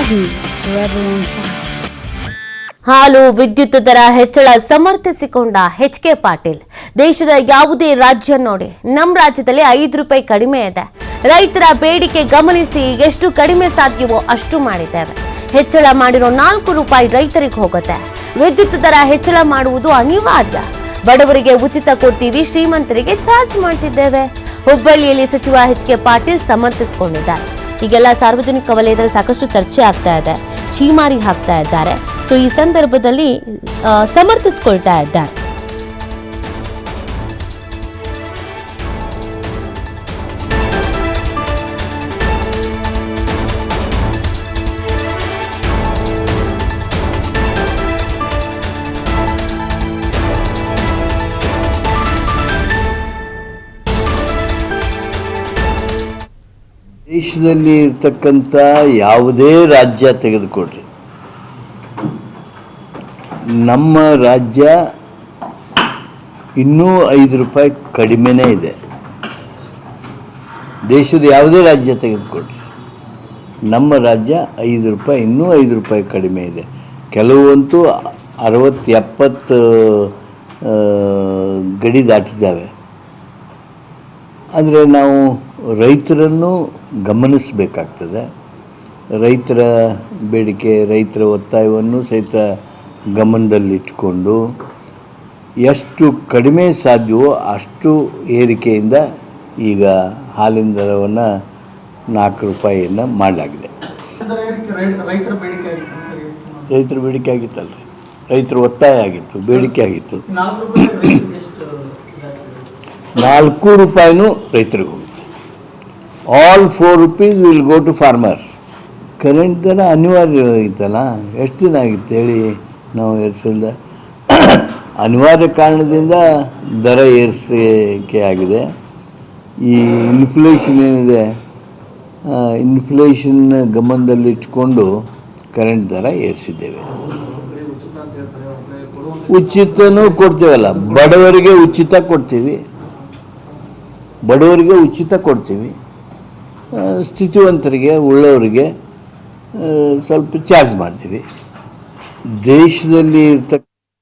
TV forever on fire. ಹಾಲು ವಿದ್ಯುತ್ ದರ ಹೆಚ್ಚಳ ಸಮರ್ಥಿಸಿಕೊಂಡ ಎಚ್.ಕೆ. ಪಾಟೀಲ್, ದೇಶದ ಯಾವುದೇ ರಾಜ್ಯ ನೋಡಿ ನಮ್ಮ ರಾಜ್ಯದಲ್ಲಿ 5 ರೂಪಾಯಿ ಕಡಿಮೆ ಇದೆ. ರೈತರ ಬೇಡಿಕೆ ಗಮನಿಸಿ ಎಷ್ಟು ಕಡಿಮೆ ಸಾಧ್ಯವೋ ಅಷ್ಟು ಮಾಡಿದ್ದೇವೆ. ಹೆಚ್ಚಳ ಮಾಡಿರೋ 4 ರೂಪಾಯಿ ರೈತರಿಗೆ ಹೋಗುತ್ತೆ. ವಿದ್ಯುತ್ ದರ ಹೆಚ್ಚಳ ಮಾಡುವುದು ಅನಿವಾರ್ಯ. ಬಡವರಿಗೆ ಉಚಿತ ಕೊಡ್ತೀವಿ, ಶ್ರೀಮಂತರಿಗೆ ಚಾರ್ಜ್ ಮಾಡ್ತಿದ್ದೇವೆ. ಹುಬ್ಬಳ್ಳಿಯಲ್ಲಿ ಸಚಿವ ಎಚ್.ಕೆ. ಪಾಟೀಲ್ ಸಮರ್ಥಿಸಿಕೊಂಡಿದ್ದಾರೆ. ಈಗೆಲ್ಲ ಸಾರ್ವಜನಿಕ ವಲಯದಲ್ಲಿ ಸಾಕಷ್ಟು ಚರ್ಚೆ ಆಗ್ತಾ ಇದೆ, ಛೀಮಾರಿ ಹಾಕ್ತಾ ಇದ್ದಾರೆ. ಸೊ ಈ ಸಂದರ್ಭದಲ್ಲಿ ಸಮರ್ಥಿಸಿಕೊಳ್ತಾ ಇದ್ದಾರೆ. ದೇಶದಲ್ಲಿ ಇರ್ತಕ್ಕಂಥ ಯಾವುದೇ ರಾಜ್ಯ ತೆಗೆದುಕೊಡ್ರಿ, ನಮ್ಮ ರಾಜ್ಯ ಇನ್ನೂ 5 ರೂಪಾಯಿ ಕಡಿಮೆನೇ ಇದೆ. ದೇಶದ ಯಾವುದೇ ರಾಜ್ಯ ತೆಗೆದುಕೊಡ್ರಿ, ನಮ್ಮ ರಾಜ್ಯ 5 ರೂಪಾಯಿ ಇನ್ನೂ 5 ರೂಪಾಯಿ ಕಡಿಮೆ ಇದೆ. ಕೆಲವಂತೂ 60-70 ಗಡಿ ದಾಟಿದ್ದಾವೆ. ಆದರೆ ನಾವು ರೈತರನ್ನು ಗಮನಿಸಬೇಕಾಗ್ತದೆ. ರೈತರ ಬೇಡಿಕೆ, ರೈತರ ಒತ್ತಾಯವನ್ನು ಸಹಿತ ಗಮನದಲ್ಲಿಟ್ಟುಕೊಂಡು ಎಷ್ಟು ಕಡಿಮೆ ಸಾಧ್ಯವೋ ಅಷ್ಟು ಏರಿಕೆಯಿಂದ ಈಗ ಹಾಲಿನ ದರವನ್ನು 4 ರೂಪಾಯಿಯನ್ನು ಮಾಡಲಾಗಿದೆ. ರೈತರ ಬೇಡಿಕೆ ಆಗಿತ್ತಲ್ರಿ, ರೈತರ ಒತ್ತಾಯ ಆಗಿತ್ತು, ಬೇಡಿಕೆ ಆಗಿತ್ತು. 4 ರೂಪಾಯಿನೂ ರೈತರಿಗೆ ಹೋಗುತ್ತೆ. All 4 rupees will go to farmers. Current ದರ ಅನಿವಾರ್ಯ ಇತ್ತಲ್ಲ, ಎಷ್ಟು ದಿನ ಆಗಿತ್ತು ಹೇಳಿ ನಾವು ಏರಿಸಿಲ್ಲ. ಅನಿವಾರ್ಯ ಕಾರಣದಿಂದ ದರ ಏರಿಕೆ ಆಗಿದೆ. ಈ ಇನ್ಫ್ಲೇಷನ್ ಏನಿದೆ, ಇನ್ಫ್ಲೇಷನ್ ಗಮನದಲ್ಲಿಟ್ಕೊಂಡು ಕರೆಂಟ್ ದರ ಏರಿಸಿದ್ದೇವೆ. ಉಚಿತನೂ ಕೊಡ್ತೀವಲ್ಲ, ಬಡವರಿಗೆ ಉಚಿತ ಕೊಡ್ತೀವಿ, ಬಡವರಿಗೆ ಉಚಿತ ಕೊಡ್ತೀವಿ. ಸ್ಥಿತಿವಂತರಿಗೆ, ಉಳ್ಳವರಿಗೆ ಸ್ವಲ್ಪ ಚಾರ್ಜ್ ಮಾಡ್ತೀವಿ. ದೇಶದಲ್ಲಿ ಇರ್ತಕ್ಕ